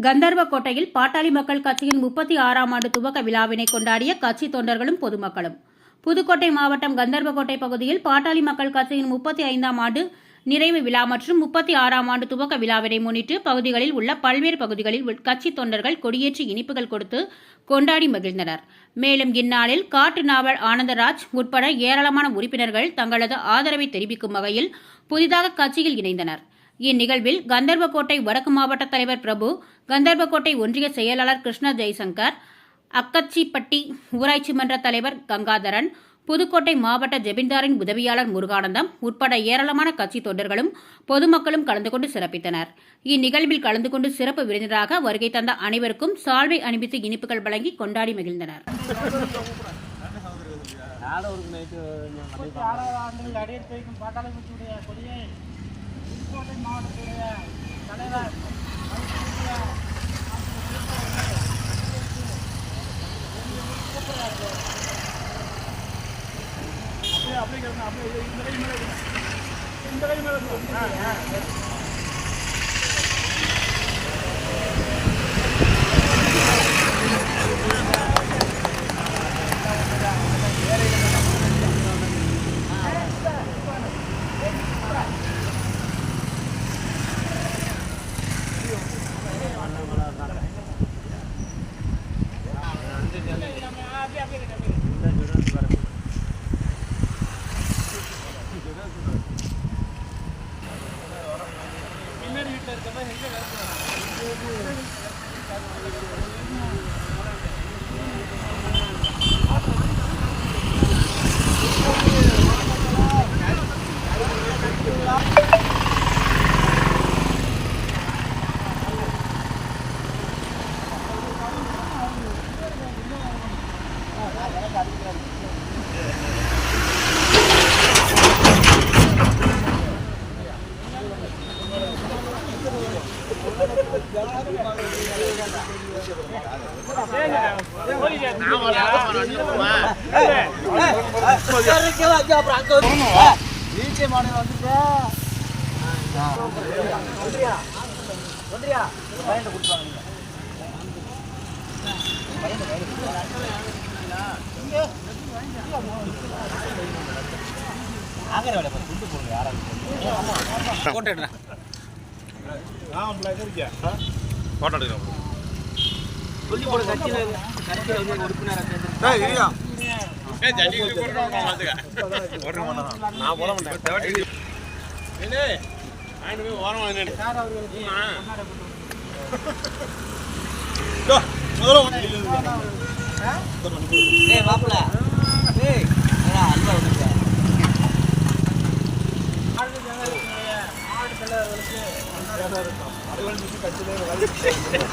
கந்தர்வக்கோட்டையில் பாட்டாளி மக்கள் கட்சியின் 36ஆம் ஆண்டு துவக்க விழாவினை கொண்டாடிய கட்சி தொண்டர்களும் பொதுமக்களும். புதுக்கோட்டை மாவட்டம் கந்தர்வக்கோட்டை பகுதியில் பாட்டாளி மக்கள் கட்சியின் 35ஆம் ஆண்டு நிறைவு விழா மற்றும் 36ஆம் ஆண்டு துவக்க விழாவினை முன்னிட்டு பகுதிகளில் உள்ள பல்வேறு பகுதிகளில் கட்சி தொண்டர்கள் கொடியேற்றி இனிப்புகள் கொடுத்து கொண்டாடி மகிழ்ந்தனர். மேலும் இந்நாளில் காட்டு நாவல் ஆனந்தராஜ் உட்பட ஏராளமான உறுப்பினர்கள் தங்களது ஆதரவை தெரிவிக்கும் வகையில் புதிதாக கட்சியில் இணைந்தனர். இந்நிகழ்வில் கந்தர்வக்கோட்டை வடக்கு மாவட்ட தலைவர் பிரபு, கந்தர்வக்கோட்டை ஒன்றிய செயலாளர் கிருஷ்ண ஜெய்சங்கர், அக்கச்சிப்பட்டி ஊராட்சி மன்ற தலைவர் கங்காதரன், புதுக்கோட்டை மாவட்ட ஜெமீன்தாரின் உதவியாளர் முருகானந்தம் உட்பட ஏராளமான கட்சி தொண்டர்களும் பொதுமக்களும் கலந்து கொண்டு சிறப்பித்தனர். இந்நிகழ்வில் கலந்து கொண்டு சிறப்பு விருந்தினராக வருகை தந்த அனைவருக்கும் சால்வை அணிவித்து இனிப்புகள் வழங்கி கொண்டாடி மகிழ்ந்தனர்.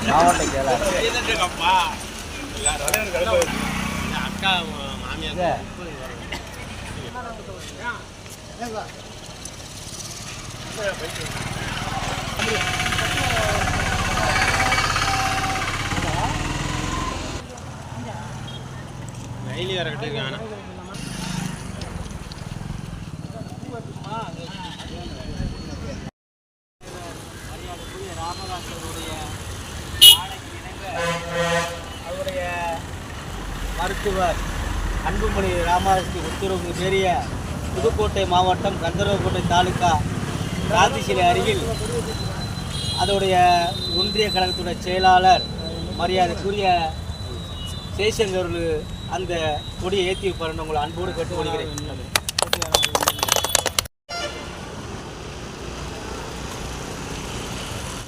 மாவட்டத்துடைய தலைவர் அக்கா மாமியார் டெய்லி வர கட்டிருக்காங்க. அவருடைய மருத்துவர் அன்புமணி ராமதாஸுக்கு உத்தரவுக்கு பெரிய புதுக்கோட்டை மாவட்டம் கந்தர்வக்கோட்டை தாலுகா காந்தி சிலை அருகில் அதோடைய ஒன்றிய கழகத்துடைய செயலாளர் மரியாதைக்குரிய ஜெய்சங்கர் அந்த கொடியை ஏற்றி வைப்பார் உங்களை அன்போடு கேட்டுக்கொள்கிறேன்.